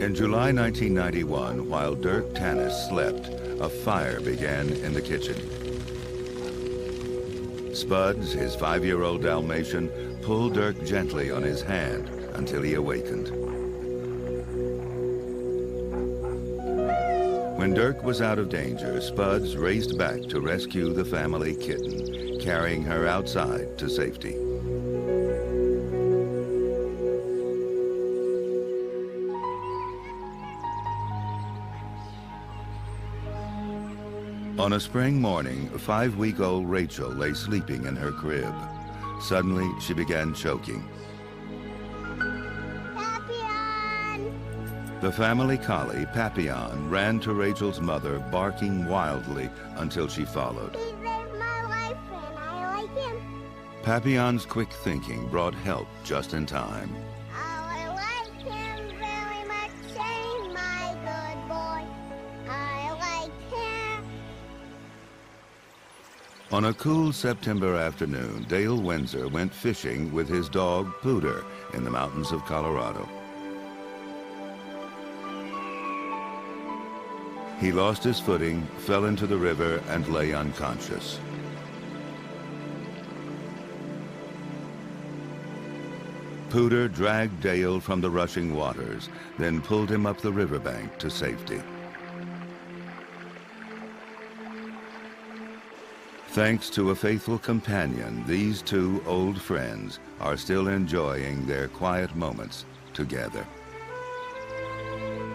In July 1991, while Dirk Tanis slept, a fire began in the kitchen. Spuds, his 5-year-old Dalmatian, pulled Dirk gently on his hand until he awakened. When Dirk was out of danger, Spuds raced back to rescue the family kitten, carrying her outside to safety. On a spring morning, 5-week-old Rachel lay sleeping in her crib. Suddenly, she began choking. Papillon! The family collie, Papillon, ran to Rachel's mother, barking wildly until she followed. He saved my life and I like him. Papillon's quick thinking brought help just in time. I like him very much. He's my good boy. I like him. On a cool September afternoon, Dale Windsor went fishing with his dog, Pooter, in the mountains of Colorado. He lost his footing, fell into the river, and lay unconscious. Pooter dragged Dale from the rushing waters, then pulled him up the riverbank to safety. Thanks to a faithful companion, these two old friends are still enjoying their quiet moments together.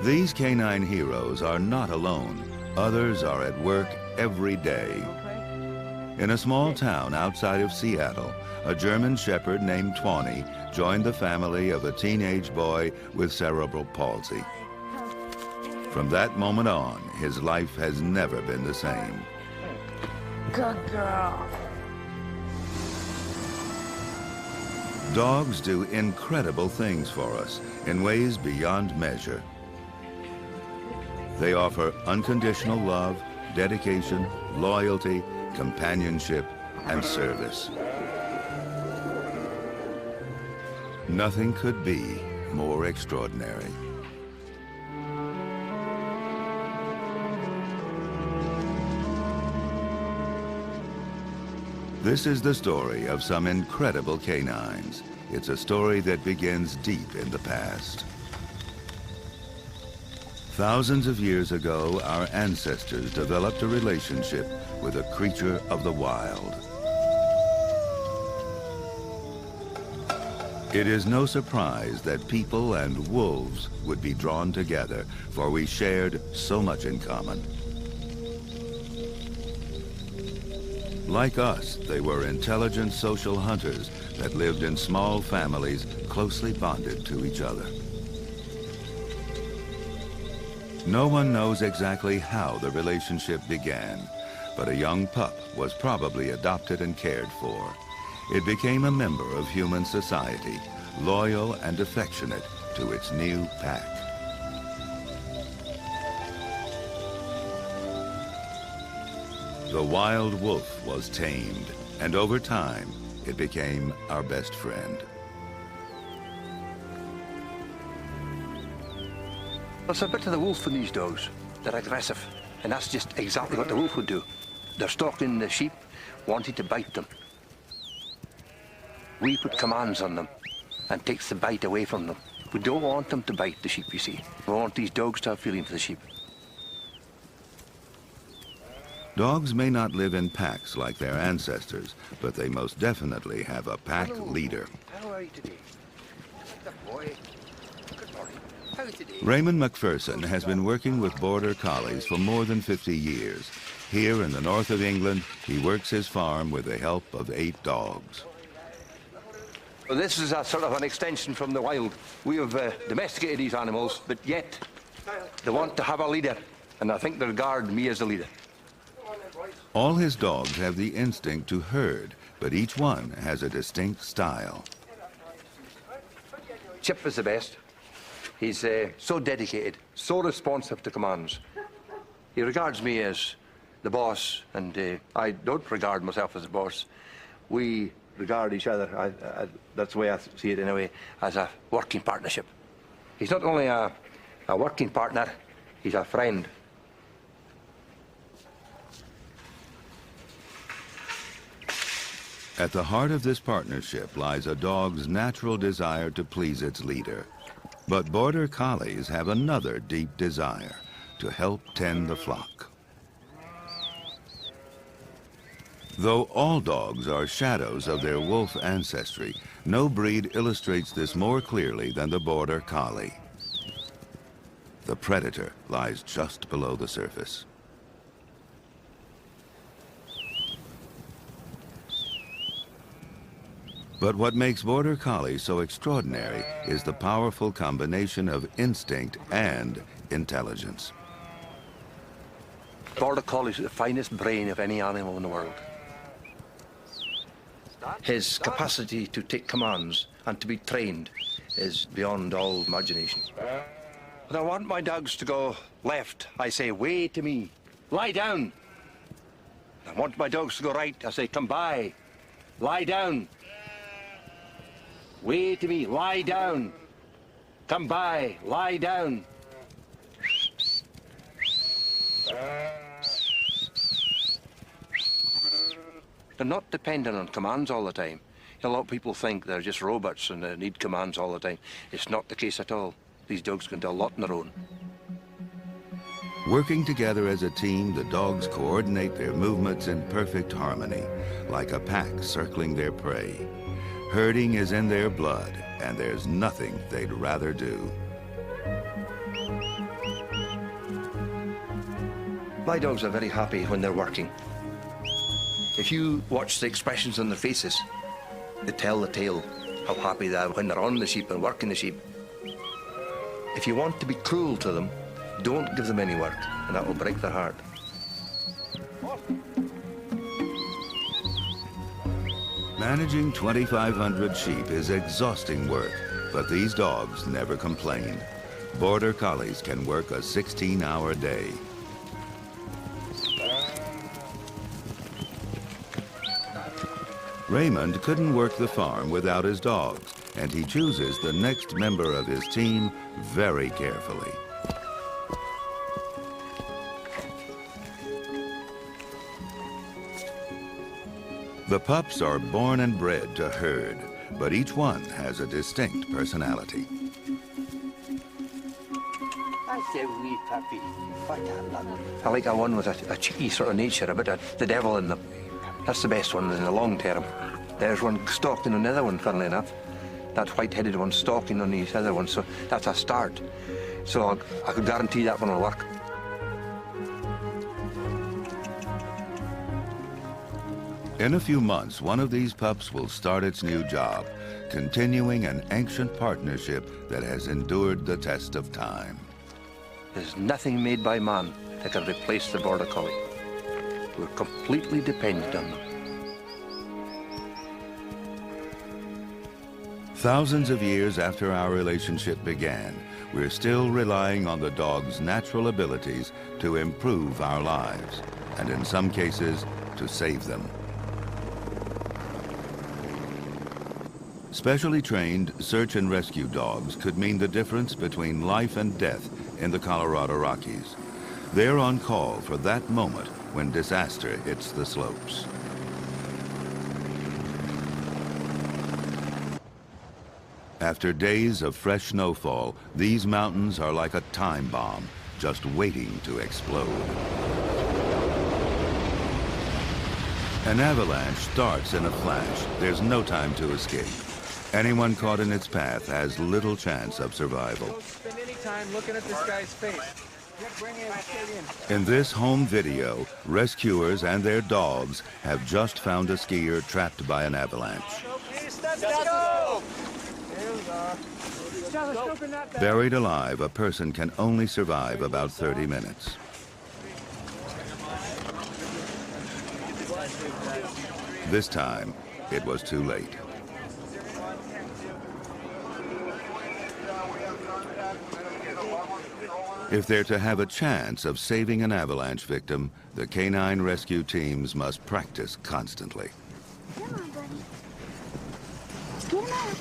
These canine heroes are not alone. Others are at work every day. In a small town outside of Seattle, a German shepherd named Tawny joined the family of a teenage boy with cerebral palsy. From that moment on, his life has never been the same. Good girl. Dogs do incredible things for us in ways beyond measure. They offer unconditional love, dedication, loyalty, companionship, and service. Nothing could be more extraordinary. This is the story of some incredible canines. It's a story that begins deep in the past. Thousands of years ago, our ancestors developed a relationship with a creature of the wild. It is no surprise that people and wolves would be drawn together, for we shared so much in common. Like us, they were intelligent social hunters that lived in small families closely bonded to each other. No one knows exactly how the relationship began, but a young pup was probably adopted and cared for. It became a member of human society, loyal and affectionate to its new pack. The wild wolf was tamed, and over time, it became our best friend. There's a bit of the wolf in these dogs. They're aggressive, and that's just exactly what the wolf would do. They're stalking the sheep, wanting to bite them. We put commands on them and takes the bite away from them. We don't want them to bite the sheep, you see. We want these dogs to have feeling for the sheep. Dogs may not live in packs like their ancestors, but they most definitely have a pack leader. How are you today? Good boy. Good morning. How are you today? Raymond McPherson has been working with border collies for more than 50 years. Here in the north of England, he works his farm with the help of 8 dogs. Well, this is a sort of an extension from the wild. We have domesticated these animals, but yet they want to have a leader, and I think they regard me as a leader. All his dogs have the instinct to herd, but each one has a distinct style. Chip is the best. He's so dedicated, so responsive to commands. He regards me as the boss, and I don't regard myself as a boss. We regard each other, that's the way I see it anyway, as a working partnership. He's not only a A working partner, he's a friend. At the heart of this partnership lies a dog's natural desire to please its leader. But Border Collies have another deep desire: to help tend the flock. Though all dogs are shadows of their wolf ancestry, no breed illustrates this more clearly than the Border Collie. The predator lies just below the surface. But what makes Border Collie so extraordinary is the powerful combination of instinct and intelligence. Border Collie's the finest brain of any animal in the world. His capacity to take commands and to be trained is beyond all imagination. When I want my dogs to go left, I say, way to me, lie down. I want my dogs to go right, I say, come by, lie down. Way to me, lie down. Come by, lie down. They're not dependent on commands all the time. A lot of people think they're just robots and they need commands all the time. It's not the case at all. These dogs can do a lot on their own. Working together as a team, the dogs coordinate their movements in perfect harmony, like a pack circling their prey. Herding is in their blood, and there's nothing they'd rather do. My dogs are very happy when they're working. If you watch the expressions on their faces, they tell the tale how happy they are when they're on the sheep and working the sheep. If you want to be cruel to them, don't give them any work, and that will break their heart. Managing 2,500 sheep is exhausting work, but these dogs never complain. Border Collies can work a 16-hour day. Raymond couldn't work the farm without his dogs, and he chooses the next member of his team very carefully. The pups are born and bred to herd, but each one has a distinct personality. I like a one with a cheeky sort of nature, a bit of the devil in them. That's the best one in the long term. There's one stalking on the other one, funnily enough. That white-headed one stalking on the other one, so that's a start. So I could guarantee that one will work. In a few months, one of these pups will start its new job, continuing an ancient partnership that has endured the test of time. There's nothing made by man that can replace the Border Collie. We're completely dependent on them. Thousands of years after our relationship began, we're still relying on the dog's natural abilities to improve our lives, and in some cases, to save them. Specially trained search and rescue dogs could mean the difference between life and death in the Colorado Rockies. They're on call for that moment when disaster hits the slopes. After days of fresh snowfall, these mountains are like a time bomb, just waiting to explode. An avalanche starts in a flash. There's no time to escape. Anyone caught in its path has little chance of survival. Don't spend any time looking at this guy's face. In this home video, rescuers and their dogs have just found a skier trapped by an avalanche. Let's go! Buried alive, a person can only survive about 30 minutes. This time, it was too late. If they're to have a chance of saving an avalanche victim, the canine rescue teams must practice constantly. Come on, buddy. Get him out.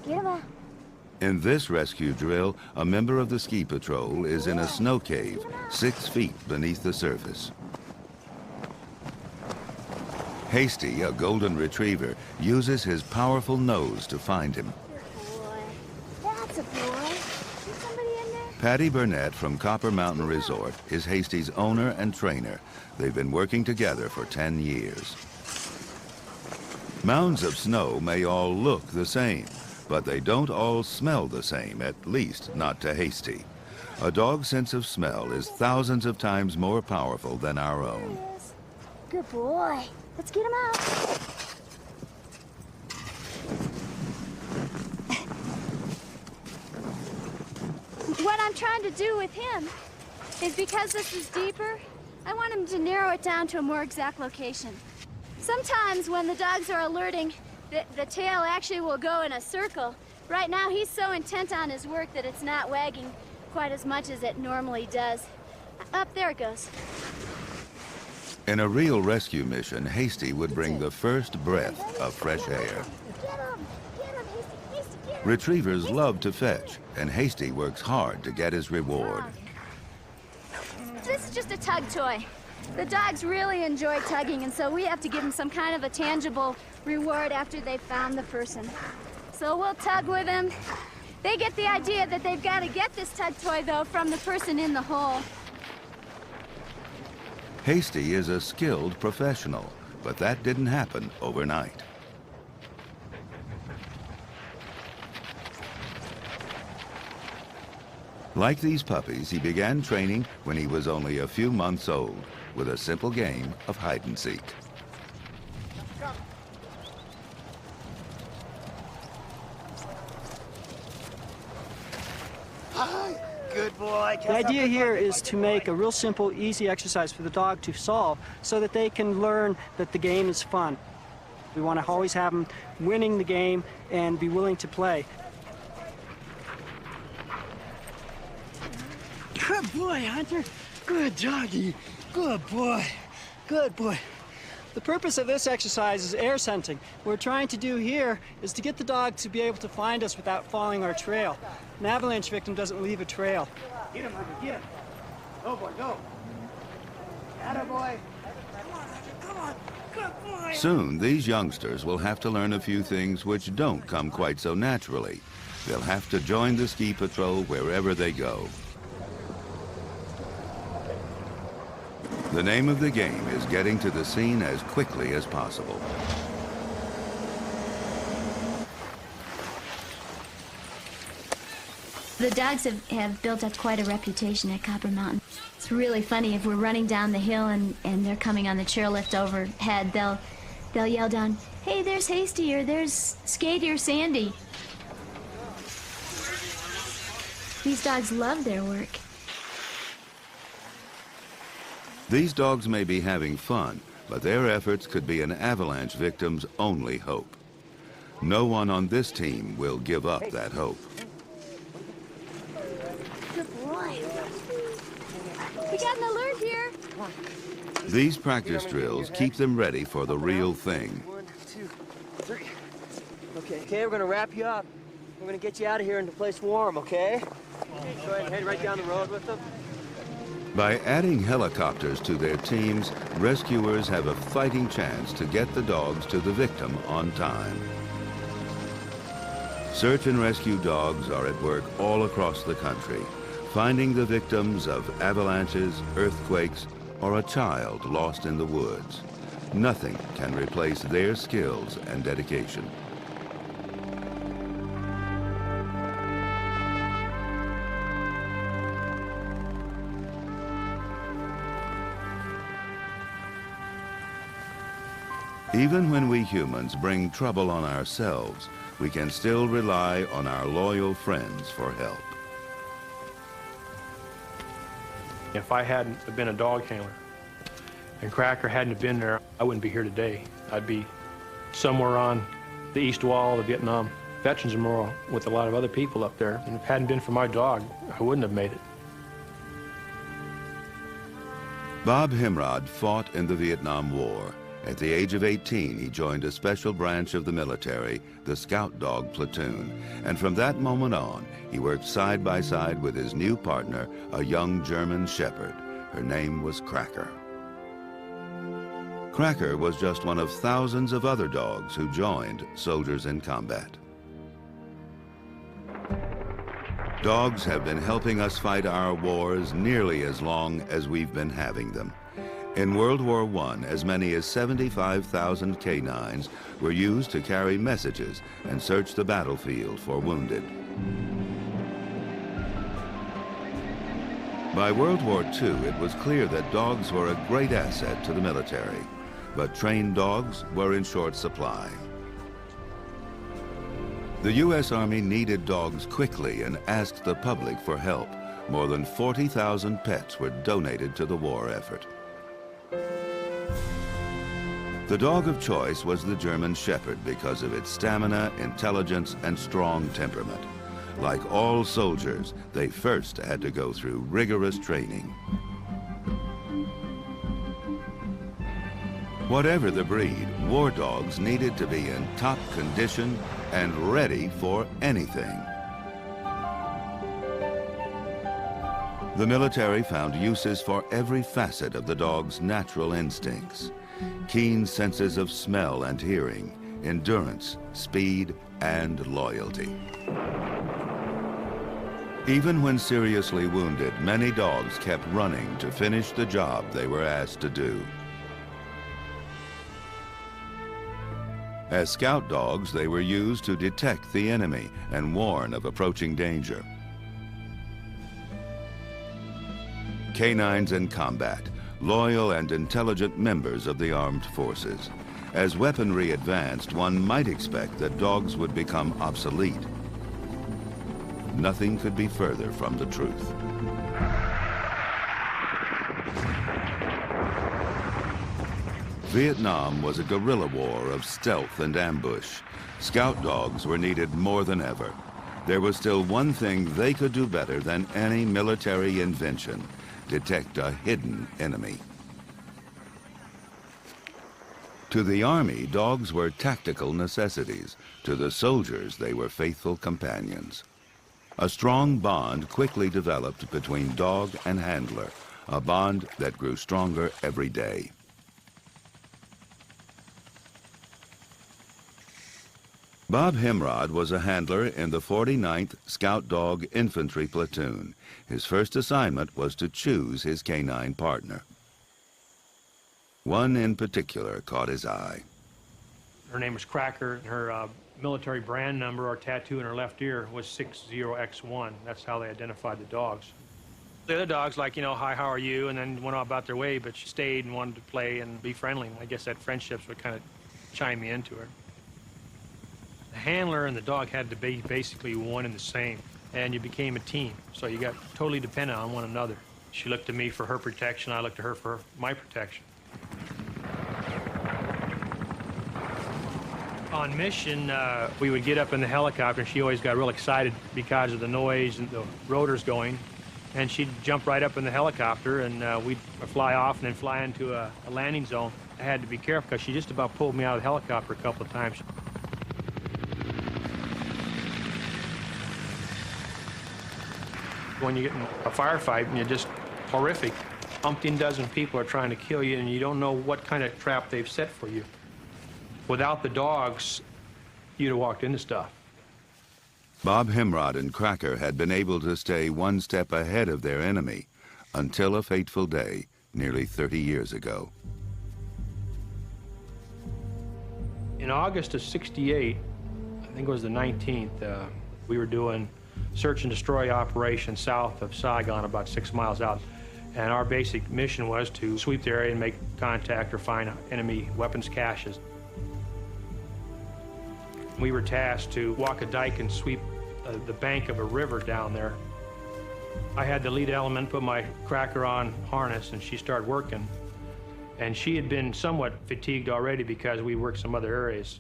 Get him out. In this rescue drill, a member of the ski patrol is in a snow cave 6 feet beneath the surface. Hasty, a golden retriever, uses his powerful nose to find him. Boy, that's a boy. Is somebody in there? Patty Burnett from Copper Mountain Resort is Hasty's owner and trainer. They've been working together for 10 years. Mounds of snow may all look the same, but they don't all smell the same, at least not to Hasty. A dog's sense of smell is thousands of times more powerful than our own. There he is. Good boy. Let's get him out. What I'm trying to do with him is, because this is deeper, I want him to narrow it down to a more exact location. Sometimes when the dogs are alerting, the tail actually will go in a circle. Right now he's so intent on his work that it's not wagging quite as much as it normally does. Up there it goes. In a real rescue mission, Hasty would bring the first breath of fresh air. Get him! Get him, Hasty! Hasty, get him! Retrievers love to fetch, and Hasty works hard to get his reward. This is just a tug toy. The dogs really enjoy tugging, and so we have to give them some kind of a tangible reward after they've found the person. So we'll tug with them. They get the idea that they've got to get this tug toy, though, from the person in the hole. Hasty is a skilled professional, but that didn't happen overnight. Like these puppies, he began training when he was only a few months old, with a simple game of hide and seek. Good boy. The idea here is to make a real simple, easy exercise for the dog to solve so that they can learn that the game is fun. We want to always have them winning the game and be willing to play. Good boy, Hunter. Good doggy. Good boy. Good boy. The purpose of this exercise is air scenting. What we're trying to do here is to get the dog to be able to find us without following our trail. An avalanche victim doesn't leave a trail. Get him, Hunter, get him. Go, boy, go. Atta boy. Come on, Hunter, come on. Good boy. Soon, these youngsters will have to learn a few things which don't come quite so naturally. They'll have to join the ski patrol wherever they go. The name of the game is getting to the scene as quickly as possible. The dogs have built up quite a reputation at Copper Mountain. It's really funny if we're running down the hill and they're coming on the chairlift overhead, they'll yell down, "Hey, there's Hasty," or "There's Skatey or Sandy." These dogs love their work. These dogs may be having fun, but their efforts could be an avalanche victim's only hope. No one on this team will give up that hope. Good boy. We got an alert here. These practice drills keep them ready for the real thing. 1, 2, 3. Okay, we're gonna wrap you up. We're gonna get you out of here into a place warm, okay? Go ahead and head right down the road with them. By adding helicopters to their teams, rescuers have a fighting chance to get the dogs to the victim on time. Search and rescue dogs are at work all across the country, finding the victims of avalanches, earthquakes, or a child lost in the woods. Nothing can replace their skills and dedication. Even when we humans bring trouble on ourselves, we can still rely on our loyal friends for help. If I hadn't been a dog handler and Cracker hadn't have been there, I wouldn't be here today. I'd be somewhere on the east wall of the Vietnam Veterans Memorial with a lot of other people up there. And if it hadn't been for my dog, I wouldn't have made it. Bob Himrod fought in the Vietnam War. At the age of 18, he joined a special branch of the military, the Scout Dog Platoon, and from that moment on, he worked side by side with his new partner, a young German Shepherd. Her name was Cracker. Cracker was just one of thousands of other dogs who joined Soldiers in Combat. Dogs have been helping us fight our wars nearly as long as we've been having them. In World War I, as many as 75,000 canines were used to carry messages and search the battlefield for wounded. By World War II, it was clear that dogs were a great asset to the military, but trained dogs were in short supply. The U.S. Army needed dogs quickly and asked the public for help. More than 40,000 pets were donated to the war effort. The dog of choice was the German Shepherd because of its stamina, intelligence, and strong temperament. Like all soldiers, they first had to go through rigorous training. Whatever the breed, war dogs needed to be in top condition and ready for anything. The military found uses for every facet of the dog's natural instincts. Keen senses of smell and hearing, endurance, speed, and loyalty. Even when seriously wounded, many dogs kept running to finish the job they were asked to do. As scout dogs, they were used to detect the enemy and warn of approaching danger. Canines in combat, loyal and intelligent members of the armed forces. As weaponry advanced, one might expect that dogs would become obsolete. Nothing could be further from the truth. Vietnam was a guerrilla war of stealth and ambush. Scout dogs were needed more than ever. There was still one thing they could do better than any military invention: detect a hidden enemy. To the Army, dogs were tactical necessities. To the soldiers, they were faithful companions. A strong bond quickly developed between dog and handler, a bond that grew stronger every day. Bob Himrod was a handler in the 49th Scout Dog Infantry Platoon. His first assignment was to choose his canine partner. One in particular caught his eye. Her name was Cracker. Her military brand number or tattoo in her left ear was 60X1. That's how they identified the dogs. The other dogs, like, you know, hi, how are you, and then went on about their way, but she stayed and wanted to play and be friendly. I guess that friendships would kind of chime me into her. The handler and the dog had to be basically one and the same, and you became a team, so you got totally dependent on one another. She looked to me for her protection, I looked to her for my protection. On mission, we would get up in the helicopter, and she always got real excited because of the noise and the rotors going, and she'd jump right up in the helicopter, and we'd fly off and then fly into a landing zone. I had to be careful because she just about pulled me out of the helicopter a couple of times. When you get in a firefight, and you're just horrific. Umpteen dozen people are trying to kill you, and you don't know what kind of trap they've set for you. Without the dogs, you'd have walked into stuff. Bob Himrod and Cracker had been able to stay one step ahead of their enemy until a fateful day nearly 30 years ago. In August of '68, I think it was the 19th, we were doing search and destroy operation south of Saigon, about 6 miles out. And our basic mission was to sweep the area and make contact or find enemy weapons caches. We were tasked to walk a dike and sweep the bank of a river down there. I had the lead element, put my Cracker on harness, and she started working. And she had been somewhat fatigued already because we worked some other areas.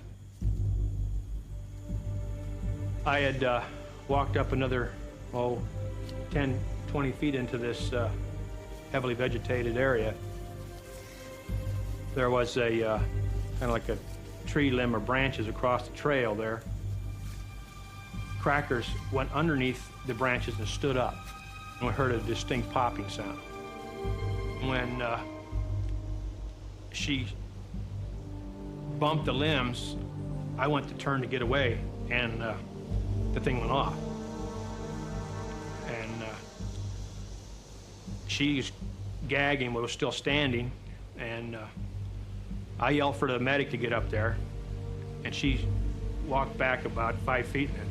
I had walked up another, 10, 20 feet into this heavily vegetated area. there was a kind of like a tree limb or branches across the trail there. Crackers went underneath the branches and stood up, and we heard a distinct popping sound. When she bumped the limbs, I went to turn to get away, and the thing went off. And she's gagging, but was still standing, and I yelled for the medic to get up there, and she walked back about 5 feet and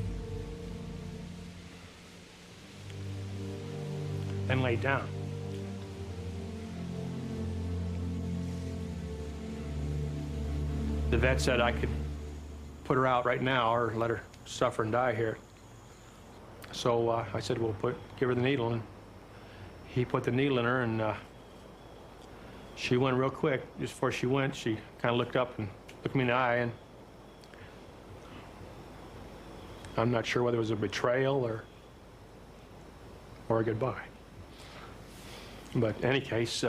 then laid down. The vet said I could put her out right now or let her suffer and die here. So I said, well, give her the needle, and he put the needle in her, and she went real quick. Just before she went, she kind of looked up and looked me in the eye, and I'm not sure whether it was a betrayal or a goodbye. But in any case,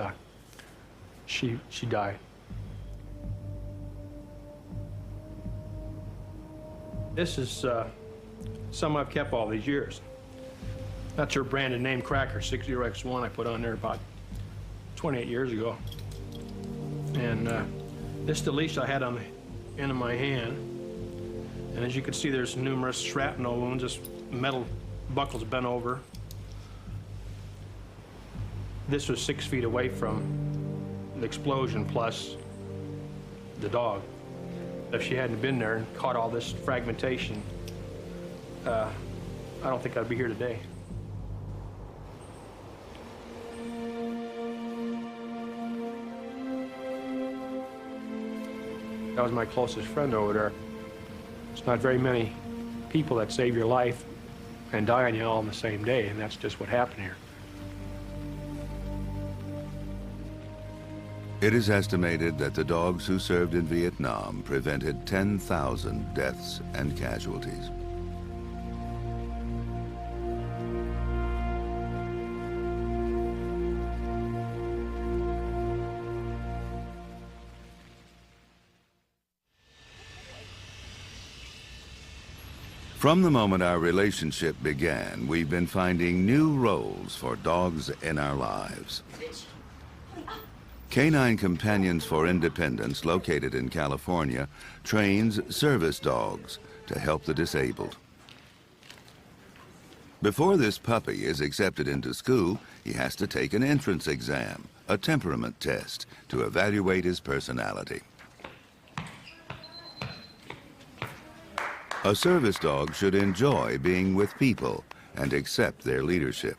she died. This is some I've kept all these years. That's her branded name, Cracker, 60X1. I put on there about 28 years ago. And this is the leash I had on the end of my hand. And as you can see, there's numerous shrapnel wounds, just metal buckles bent over. This was 6 feet away from the explosion plus the dog. If she hadn't been there and caught all this fragmentation, I don't think I'd be here today. That was my closest friend over there. It's not very many people that save your life and die on you all on the same day, and that's just what happened here. It is estimated that the dogs who served in Vietnam prevented 10,000 deaths and casualties. From the moment our relationship began, we've been finding new roles for dogs in our lives. Canine Companions for Independence, located in California, trains service dogs to help the disabled. Before this puppy is accepted into school, he has to take an entrance exam, a temperament test, to evaluate his personality. A service dog should enjoy being with people and accept their leadership.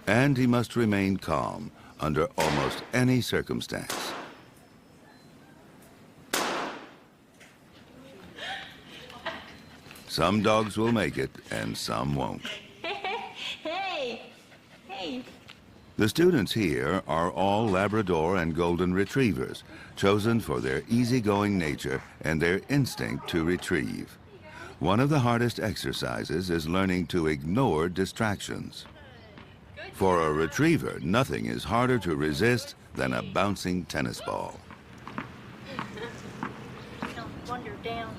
And he must remain calm under almost any circumstance. Some dogs will make it, and some won't. Hey! Hey! The students here are all Labrador and Golden Retrievers, chosen for their easygoing nature and their instinct to retrieve. One of the hardest exercises is learning to ignore distractions. For a retriever, nothing is harder to resist than a bouncing tennis ball. Wonder, down,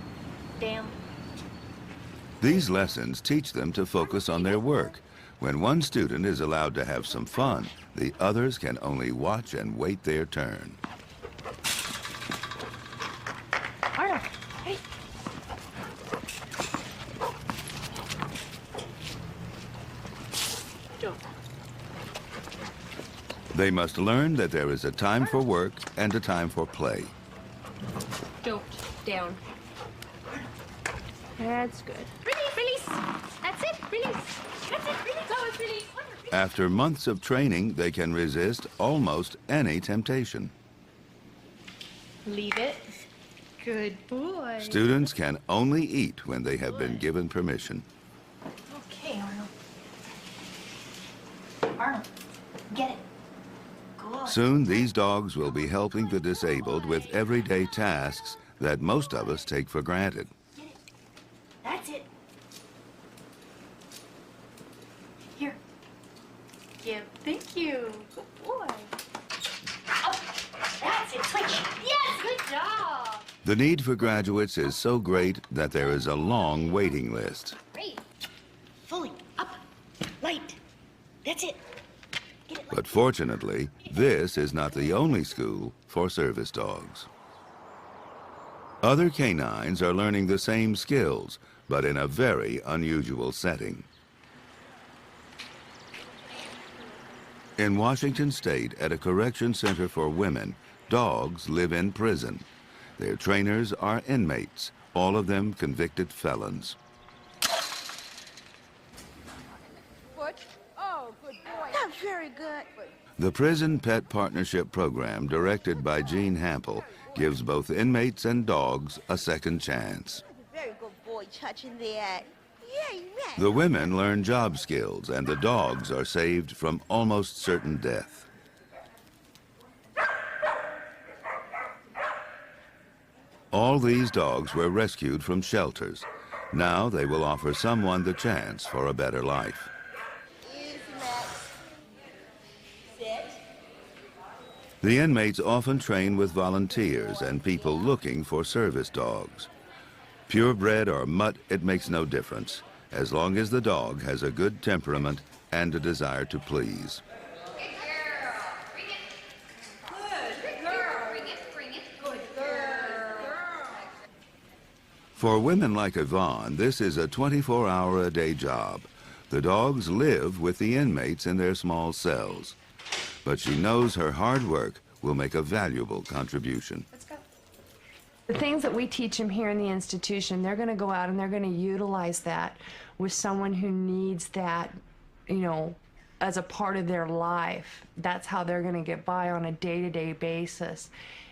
down. These lessons teach them to focus on their work. When one student is allowed to have some fun, the others can only watch and wait their turn. Arnold, hey. Don't. They must learn that there is a time for work and a time for play. Don't. Down. That's good. Release, release. That's it, release. That's it, release. Go, it's release. After months of training, they can resist almost any temptation. Leave it. Good boy. Students can only eat when they have been given permission. Okay, Arnold. Arnold, get it. Good. Soon, these dogs will be helping the disabled with everyday tasks that most of us take for granted. Get it. That's it. Here. you. Thank you. Good boy. Oh, that's it. Switch. Yes, good job. The need for graduates is so great that there is a long waiting list. Great. Fully. Up. Light. That's it. But fortunately, this is not the only school for service dogs. Other canines are learning the same skills, but in a very unusual setting. In Washington State, at a correction center for women, dogs live in prison. Their trainers are inmates, all of them convicted felons. Oh, good boy. That's very good. The Prison Pet Partnership Program, directed by Jean Hampel, gives both inmates and dogs a second chance. Very good boy, touching that. Yeah, yeah. The women learn job skills, and the dogs are saved from almost certain death. All these dogs were rescued from shelters. Now they will offer someone the chance for a better life. The inmates often train with volunteers and people looking for service dogs. Purebred or mutt, it makes no difference, as long as the dog has a good temperament and a desire to please. For women like Yvonne, this is a 24-hour-a-day job. The dogs live with the inmates in their small cells. But she knows her hard work will make a valuable contribution. The things that we teach them here in the institution, they're going to go out and they're going to utilize that with someone who needs that, you know, as a part of their life. That's how they're going to get by on a day-to-day basis.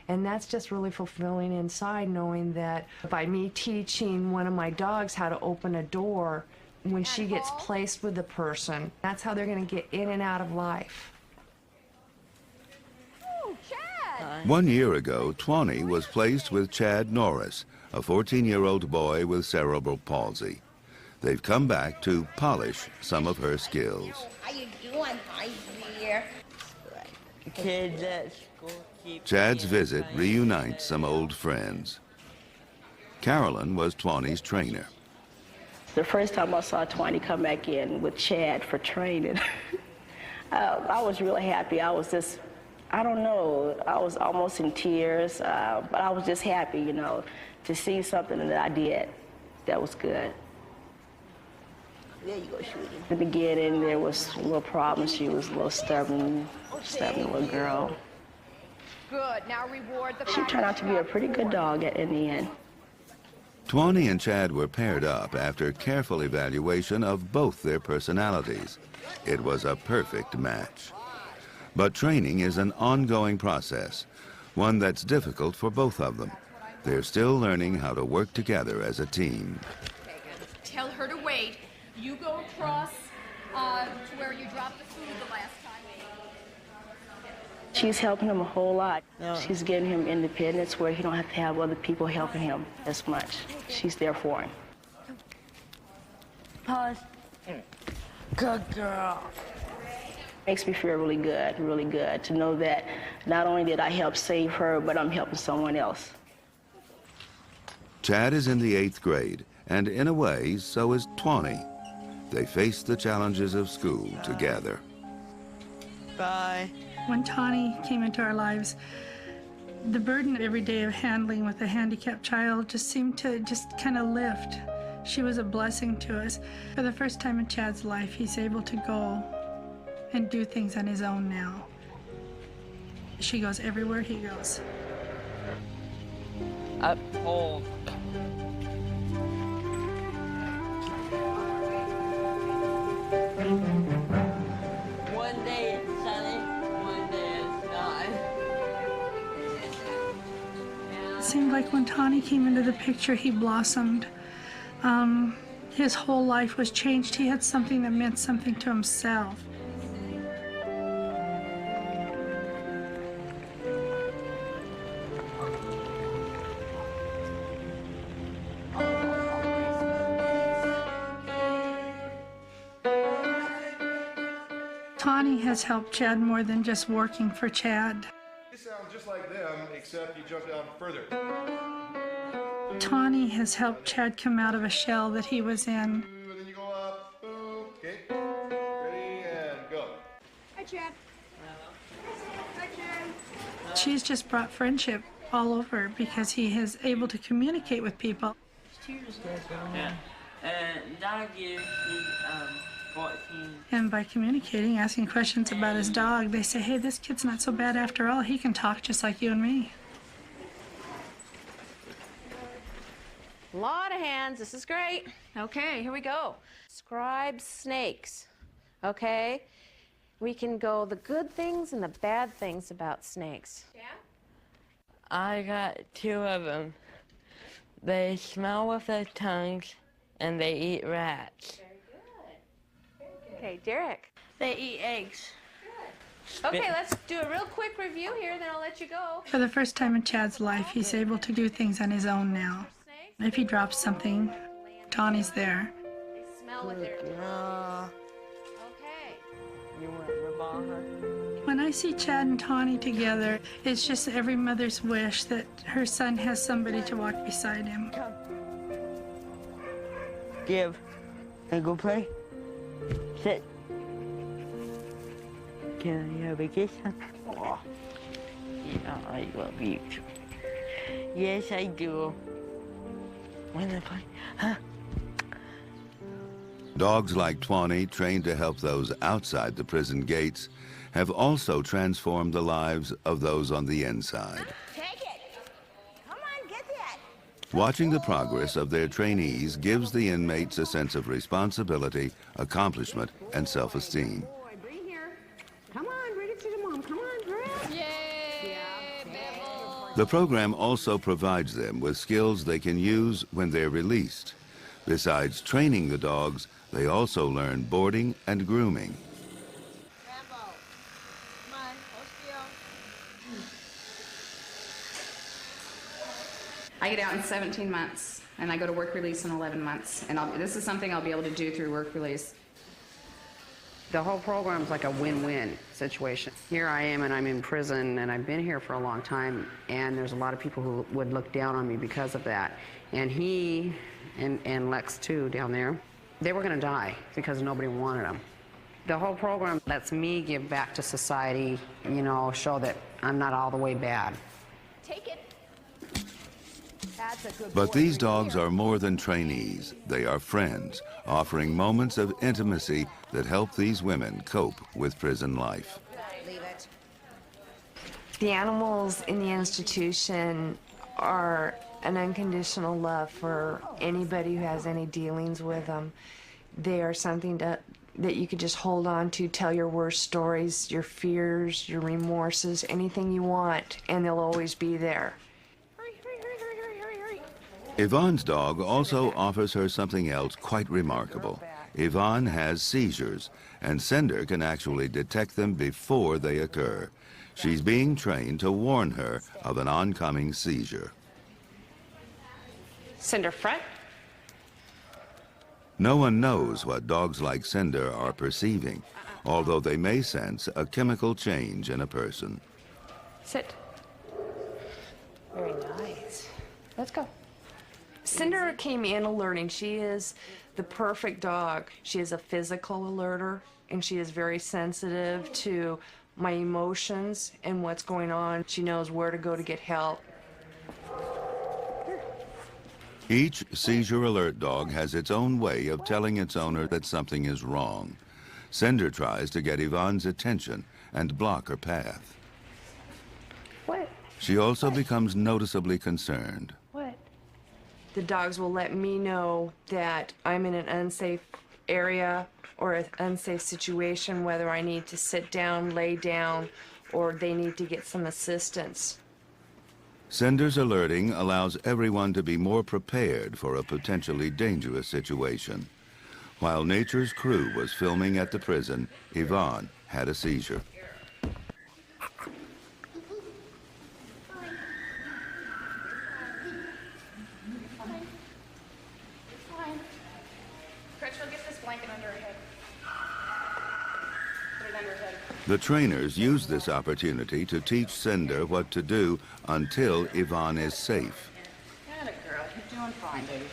And that's just really fulfilling inside, knowing that by me teaching one of my dogs how to open a door, when she gets placed with the person, that's how they're going to get in and out of life. 1 year ago, Tawny was placed with Chad Norris, a 14-year-old boy with cerebral palsy. They've come back to polish some of her skills. How you doing, my dear? Kids at school keep Chad's visit reunites some old friends. Carolyn was Tawny's trainer. The first time I saw Tawny come back in with Chad for training, I was really happy. I was just, I don't know, I was almost in tears, but I was just happy, you know, to see something that I did that was good. There you go, sweetie. In the beginning, there was a little problem. She was a little stubborn little girl. Good. Now reward the She turned out to be a pretty good dog in the end. Tawny and Chad were paired up after careful evaluation of both their personalities. It was a perfect match. But training is an ongoing process, one that's difficult for both of them. They're still learning how to work together as a team. Tell her to wait. You go across to where you dropped the food the last time. She's helping him a whole lot. She's getting him independence where he don't have to have other people helping him as much. She's there for him. Pause. Good girl. Makes me feel really good to know that not only did I help save her, but I'm helping someone else. Chad is in the 8th grade, and in a way, so is Tawny. They face the challenges of school together. Bye. When Tawny came into our lives, the burden every day of handling with a handicapped child just seemed to just kind of lift. She was a blessing to us. For the first time in Chad's life, he's able to go and do things on his own now. She goes everywhere he goes. Up, hold. One day it's sunny, one day it's not. It seemed like when Tawny came into the picture, he blossomed. His whole life was changed. He had something that meant something to himself. Tawny has helped Chad more than just working for Chad. You sound just like them, except you jump down further. Tawny has helped Chad come out of a shell that he was in. And then you go up. Okay. Ready and go. Hi, Chad. Hi, Chad. She's just brought friendship all over because he is able to communicate with people. Yeah. Doggy is 14. And by communicating, asking questions about his dog, they say, hey, this kid's not so bad after all. He can talk just like you and me. A lot of hands. This is great. Okay, here we go. Describe snakes. Okay? We can go the good things and the bad things about snakes. Yeah? I got 2 of them. They smell with their tongues, and they eat rats. Very good. Okay, Derek. They eat eggs. Good. Okay, let's do a real quick review here, then I'll let you go. For the first time in Chad's life, he's able to do things on his own now. If he drops something, Tawny's there. They smell with their No. Okay. You want to ball her? When I see Chad and Tawny together, it's just every mother's wish that her son has somebody to walk beside him. Come. Give. And go play. Sit. Can I have a kiss? Oh. Yeah, I love you too. Yes, I do. When I play, huh? Dogs like Tawny, trained to help those outside the prison gates, have also transformed the lives of those on the inside. Take it. Come on, get that. Watching the progress of their trainees gives the inmates a sense of responsibility, accomplishment, and self-esteem. Boy, bring here. Come on, bring it to the mom. Come on, bring it. Yay! Bibble. The program also provides them with skills they can use when they're released. Besides training the dogs, they also learn boarding and grooming. Rambo, come on, hold still. I get out in 17 months, and I go to work release in 11 months. And this is something I'll be able to do through work release. The whole program's like a win-win situation. Here I am, and I'm in prison, and I've been here for a long time, and there's a lot of people who would look down on me because of that. And he, and Lex too, down there, they were gonna die because nobody wanted them. The whole program lets me give back to society, you know, show that I'm not all the way bad. Take it. That's a good But boy. these dogs are more than trainees. They are friends, offering moments of intimacy that help these women cope with prison life. Leave it. The animals in the institution are an unconditional love for anybody who has any dealings with them. They are something that you could just hold on to, tell your worst stories, your fears, your remorses, anything you want, and they'll always be there. Yvonne's dog also offers her something else quite remarkable. Yvonne has seizures, and Cinder can actually detect them before they occur. She's being trained to warn her of an oncoming seizure. Cinder front. No one knows what dogs like Cinder are perceiving, although they may sense a chemical change in a person. Sit. Very nice. Let's go. Cinder came in alerting. She is the perfect dog. She is a physical alerter, and she is very sensitive to my emotions and what's going on. She knows where to go to get help. Each seizure alert dog has its own way of telling its owner that something is wrong. Cinder tries to get Yvonne's attention and block her path. What? She also becomes noticeably concerned. What? The dogs will let me know that I'm in an unsafe area or an unsafe situation, whether I need to sit down, lay down, or they need to get some assistance. Cinder's alerting allows everyone to be more prepared for a potentially dangerous situation. While Nature's crew was filming at the prison, Yvonne had a seizure. Crutchfield, get this blanket under her head. Put it The trainers use this opportunity to teach Cinder what to do until Yvonne is safe. Atta girl, you're doing fine, baby.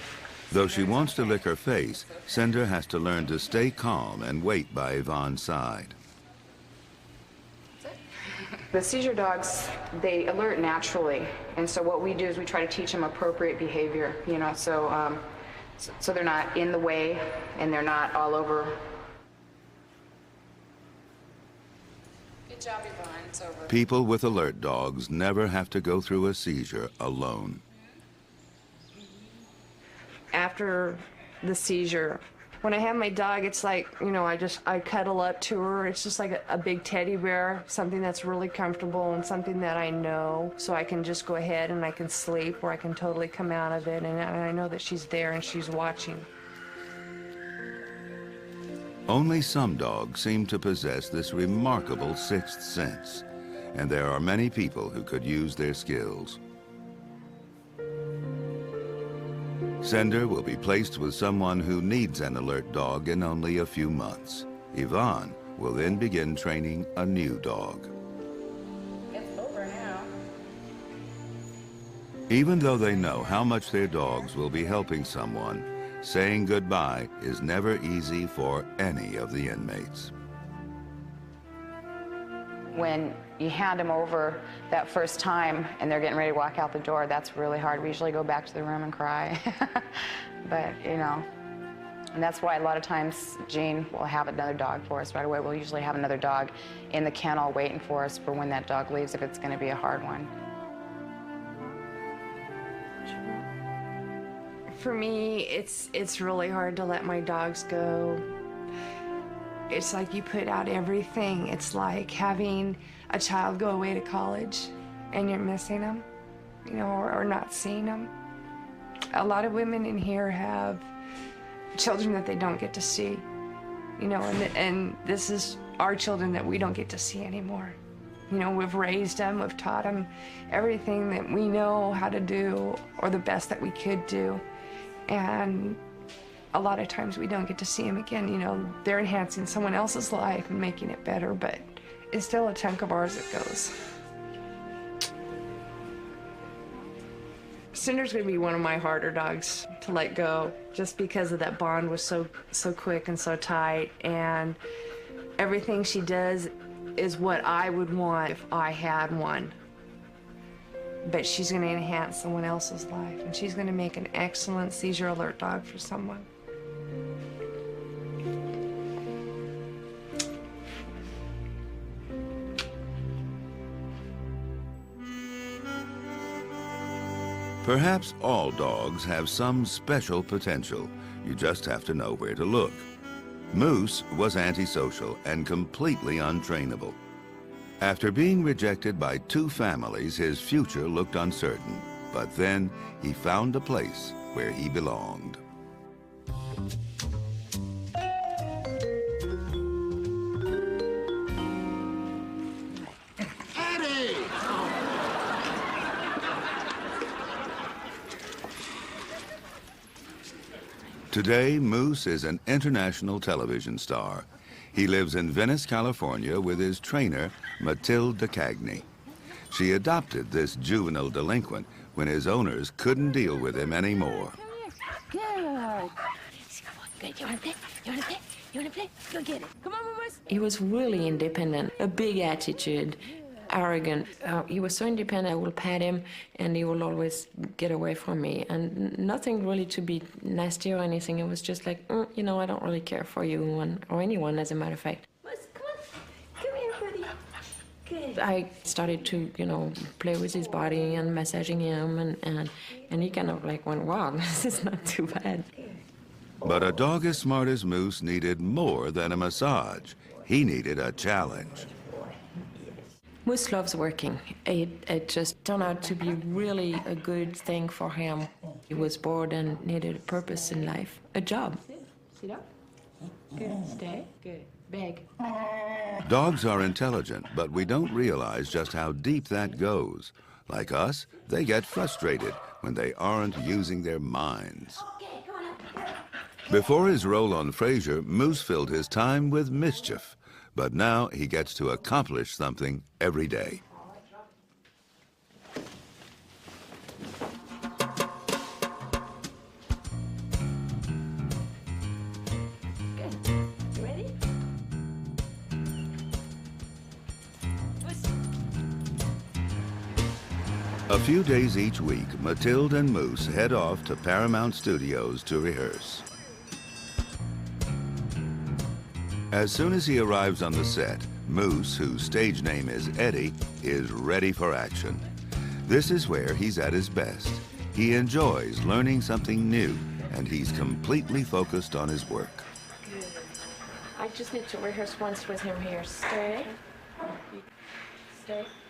Though she wants to lick her face, Cinder has to learn to stay calm and wait by Yvonne's side. The seizure dogs, they alert naturally, and so what we do is we try to teach them appropriate behavior, you know, so they're not in the way and they're not all over. Good job, Yvonne. It's over. People with alert dogs never have to go through a seizure alone. After the seizure, when I have my dog, it's like, you know, I cuddle up to her. It's just like a big teddy bear, something that's really comfortable and something that I know, so I can just go ahead and I can sleep, or I can totally come out of it, and I know that she's there and she's watching. Only some dogs seem to possess this remarkable sixth sense, and there are many people who could use their skills. Cinder will be placed with someone who needs an alert dog in only a few months. Yvonne will then begin training a new dog. It's over now. Even though they know how much their dogs will be helping someone, saying goodbye is never easy for any of the inmates. When you hand them over that first time and they're getting ready to walk out the door, that's really hard. We usually go back to the room and cry. But, you know, and that's why a lot of times Jean will have another dog for us right away. We'll usually have another dog in the kennel waiting for us for when that dog leaves, if it's going to be a hard one. For me, it's really hard to let my dogs go. It's like you put out everything. It's like having a child go away to college and you're missing them, you know, or not seeing them. A lot of women in here have children that they don't get to see, you know, and this is our children that we don't get to see anymore. You know, we've raised them, we've taught them everything that we know how to do, or the best that we could do. And a lot of times we don't get to see them again. You know, they're enhancing someone else's life and making it better, but it's still a chunk of ours that goes. Cinder's gonna be one of my harder dogs to let go, just because of that bond was so quick and so tight, and everything she does is what I would want if I had one. But she's gonna enhance someone else's life, and she's gonna make an excellent seizure alert dog for someone. Perhaps all dogs have some special potential. You just have to know where to look. Moose was antisocial and completely untrainable. After being rejected by 2 families, his future looked uncertain. But then he found a place where he belonged. Today, Moose is an international television star. He lives in Venice, California with his trainer, Mathilde Cagney. She adopted this juvenile delinquent when his owners couldn't deal with him anymore. Good. Good. You want to play? You want to play? You want to play? Go get it. Come on, Mamas. He was really independent, a big attitude, arrogant. He was so independent, I will pat him and he will always get away from me. And nothing really to be nasty or anything. It was just like, you know, I don't really care for you or anyone, as a matter of fact. Come here, buddy. Good. I started to, you know, play with his body and massaging him, and he kind of like went, wow, this is not too bad. But a dog as smart as Moose needed more than a massage. He needed a challenge. Moose loves working. It just turned out to be really a good thing for him. He was bored and needed a purpose in life, a job. Sit up. Good. Stay. Good. Beg. Dogs are intelligent, but we don't realize just how deep that goes. Like us, they get frustrated when they aren't using their minds. Before his role on Frasier, Moose filled his time with mischief. but now he gets to accomplish something every day. A few days each week, Matilda and Moose head off to Paramount Studios to rehearse. As soon as he arrives on the set, Moose, whose stage name is Eddie, is ready for action. This is where he's at his best. He enjoys learning something new, and he's completely focused on his work. I just need to rehearse once with him here. Stay.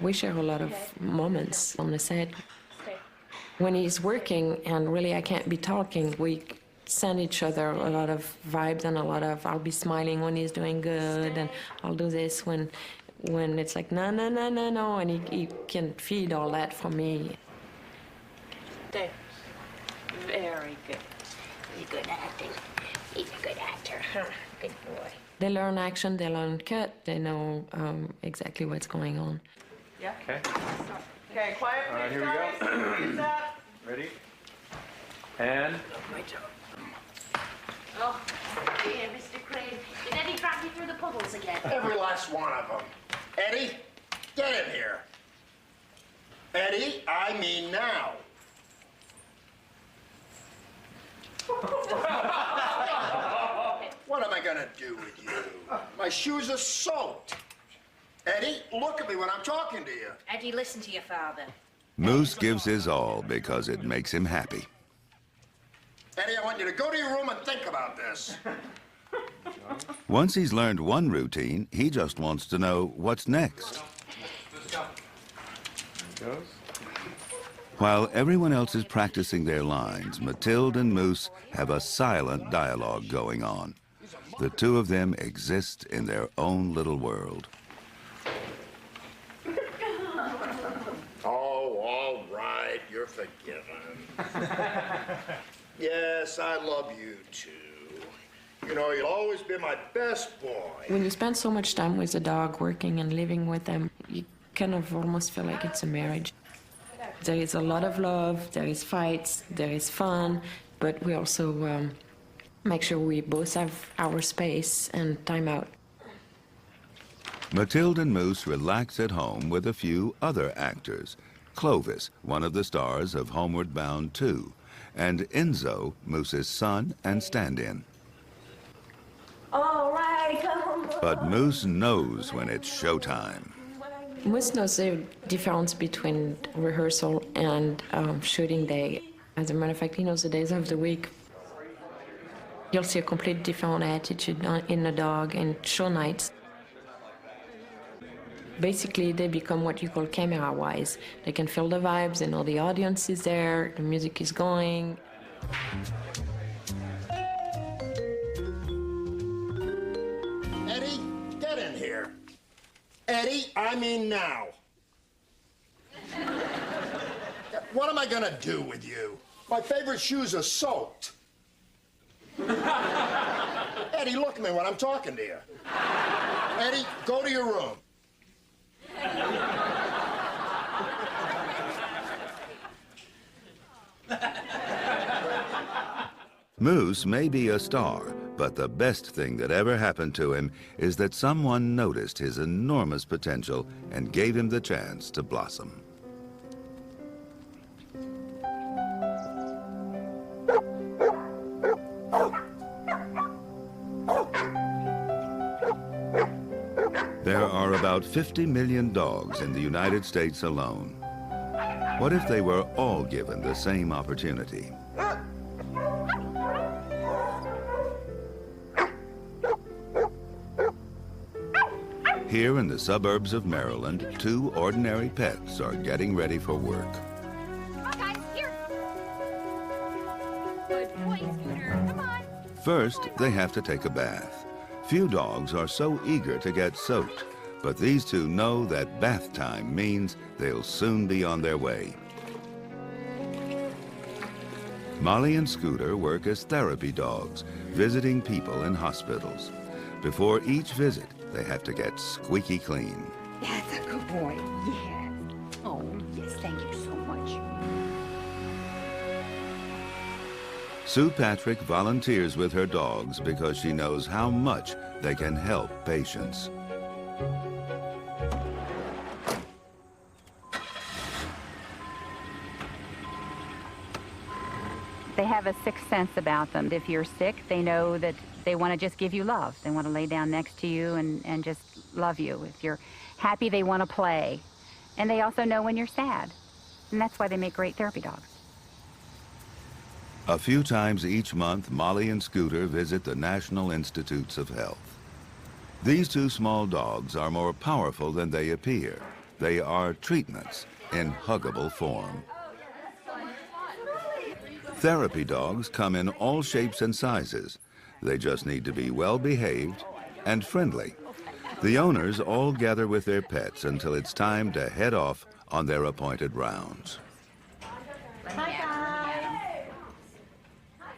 We share a lot of moments on the set. When he's working and really I can't be talking, we send each other a lot of vibes and a lot of I'll be smiling when he's doing good, and I'll do this when it's like no, and he can feed all that for me. There. Very good. He's good acting. He's a good actor, huh? Good boy. They learn action, they learn cut, they know exactly what's going on. Yeah? Okay. Okay, quiet, All right, please, here we guys. go. Get up. Ready? And My job. Oh, yeah, Mr. Crane. Did Eddie drop you through the puddles again? Every last one of them. Eddie, get in here. Eddie, I mean now. What am I gonna do with you? My shoes are soaked. Eddie, look at me when I'm talking to you. Eddie, listen to your father. Moose gives his all because it makes him happy. Eddie, I want you to go to your room and think about this. Once he's learned one routine, he just wants to know what's next. While everyone else is practicing their lines, Matilda and Moose have a silent dialogue going on. The two of them exist in their own little world. Oh, all right, you're forgiven. Yes, I love you too. You know, you'll always be my best boy. When you spend so much time with the dog, working and living with them, you kind of almost feel like it's a marriage. There is a lot of love, there is fights, there is fun, but we also make sure we both have our space and time out. Matilda and Moose relax at home with a few other actors. Clovis, one of the stars of Homeward Bound 2, and Enzo, Moose's son and stand-in. All right, come on. But Moose knows when it's showtime. Moose knows the difference between rehearsal and shooting day. As a matter of fact, he knows the days of the week. You'll see a completely different attitude in a dog and show nights. Basically, they become what you call camera-wise. They can feel the vibes, they know the audience is there, the music is going. Eddie, get in here. Eddie, I mean now. What am I gonna do with you? My favorite shoes are soaked. Eddie, look at me when I'm talking to you. Eddie, go to your room. Moose may be a star, but the best thing that ever happened to him is that someone noticed his enormous potential and gave him the chance to blossom. There are about 50 million dogs in the United States alone. What if they were all given the same opportunity? Here in the suburbs of Maryland, two ordinary pets are getting ready for work. Come on, guys, here. Good boy, Scooter. Come on. First, they have to take a bath. Few dogs are so eager to get soaked, but these two know that bath time means they'll soon be on their way. Molly and Scooter work as therapy dogs, visiting people in hospitals. Before each visit, they have to get squeaky clean. That's a good boy. Yes. Oh, yes, thank you so much. Sue Patrick volunteers with her dogs because she knows how much they can help patients. They have a sixth sense about them. If you're sick, they know that they want to just give you love. They want to lay down next to you and just love you. If you're happy, they want to play. And they also know when you're sad. And that's why they make great therapy dogs. A few times each month, Molly and Scooter visit the National Institutes of Health. These two small dogs are more powerful than they appear. They are treatments in huggable form. Therapy dogs come in all shapes and sizes. They just need to be well behaved and friendly. The owners all gather with their pets until it's time to head off on their appointed rounds.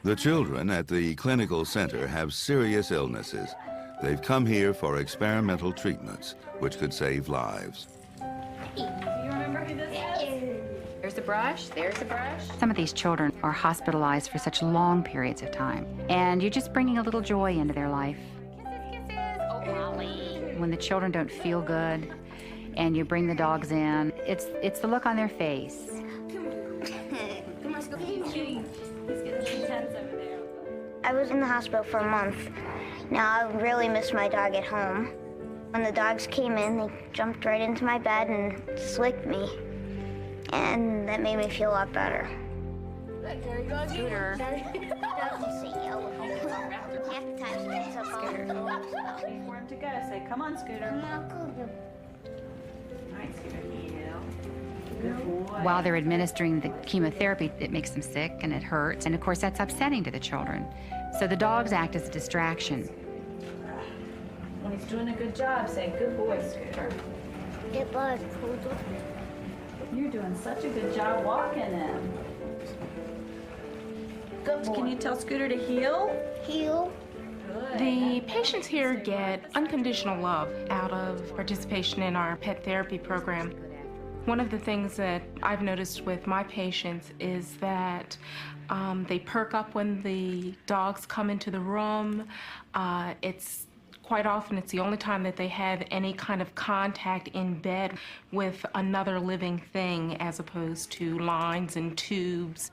The children at the clinical center have serious illnesses. They've come here for experimental treatments, which could save lives. You remember who this is? There's the brush, there's the brush. Some of these children are hospitalized for such long periods of time, and you're just bringing a little joy into their life. Kisses, kisses. Oh, Molly. When the children don't feel good, and you bring the dogs in, it's the look on their face. Come on, go. I was in the hospital for a month. Now I really miss my dog at home. When the dogs came in, they jumped right into my bed and slicked me. And that made me feel a lot better. There you go, Scooter. Doesn't say yellow. Half the time she gets up on her. Wait for him to go. Say, come on, Scooter. All right, Scooter, heel. Good boy. While they're administering the chemotherapy, it makes them sick and it hurts. And of course, that's upsetting to the children. So the dogs act as a distraction. When he's doing a good job, say, good boy, Scooter. Good boy, Scooter. You're doing such a good job walking him. Good boy. Can you tell Scooter to heel? Heel. Good. The patients here get unconditional love out of participation in our pet therapy program. One of the things that I've noticed with my patients is that they perk up when the dogs come into the room. It's quite often it's the only time that they have any kind of contact in bed with another living thing as opposed to lines and tubes.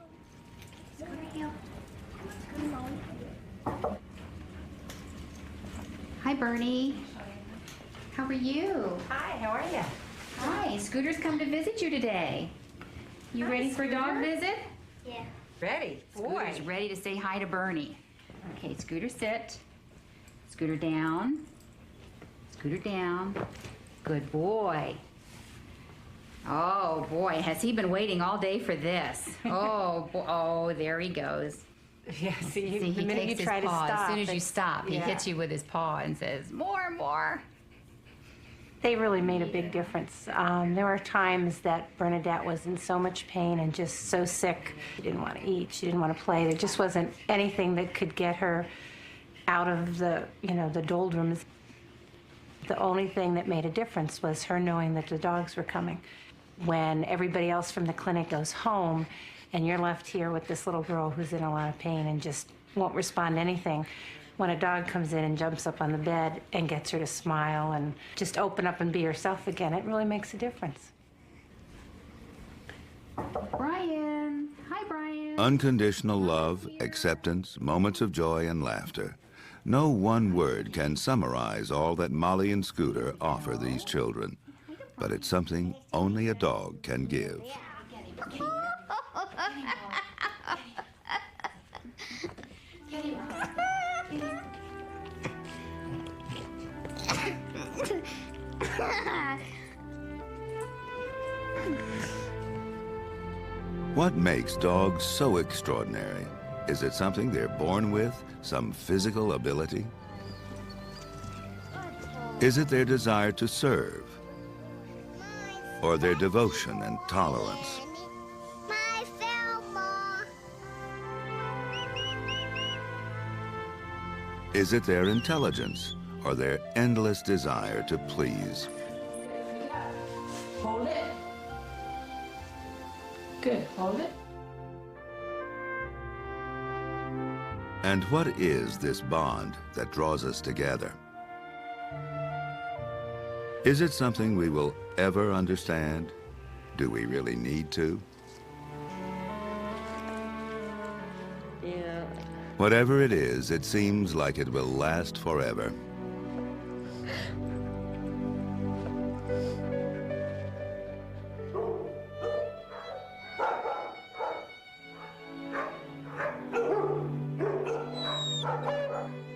Hi, Bernie. How are you? Hi, how are you? Hi, Scooter's come to visit you today. You ready for a dog visit? Yeah. Ready. Scooter's ready to say hi to Bernie. Okay, Scooter, sit. Scooter down. Scooter down. Good boy. Oh, boy, has he been waiting all day for this. Oh, there he goes. Yeah, see, he the minute takes you try his to paw. stop. As soon as you it's- stop, he yeah. hits you with his paw and says, more, more. They really made a big difference. There were times that Bernadette was in so much pain and just so sick. She didn't want to eat. She didn't want to play. There just wasn't anything that could get her out of the doldrums. The only thing that made a difference was her knowing that the dogs were coming. When everybody else from the clinic goes home and you're left here with this little girl who's in a lot of pain and just won't respond to anything, when a dog comes in and jumps up on the bed and gets her to smile and just open up and be herself again, it really makes a difference. Brian. Hi, Brian. Unconditional love, acceptance, moments of joy and laughter. No one word can summarize all that Molly and Scooter offer these children, but it's something only a dog can give. What makes dogs so extraordinary? Is it something they're born with, some physical ability? Is it their desire to serve? Or their devotion and tolerance? My Velma. Is it their intelligence? or their endless desire to please. Hold it. Good, hold it. And what is this bond that draws us together? Is it something we will ever understand? Do we really need to? Yeah. Whatever it is, it seems like it will last forever.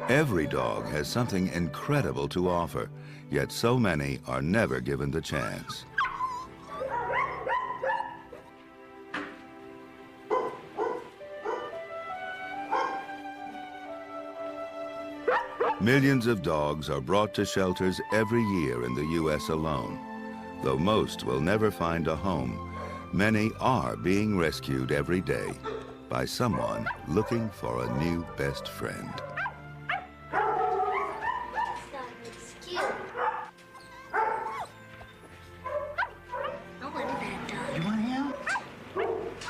Every dog has something incredible to offer, yet so many are never given the chance. Millions of dogs are brought to shelters every year in the U.S. alone. Though most will never find a home, many are being rescued every day by someone looking for a new best friend.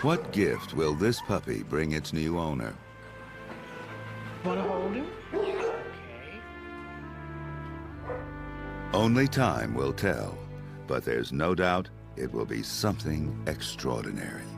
What gift will this puppy bring its new owner? Want to hold him? Only time will tell, but there's no doubt it will be something extraordinary.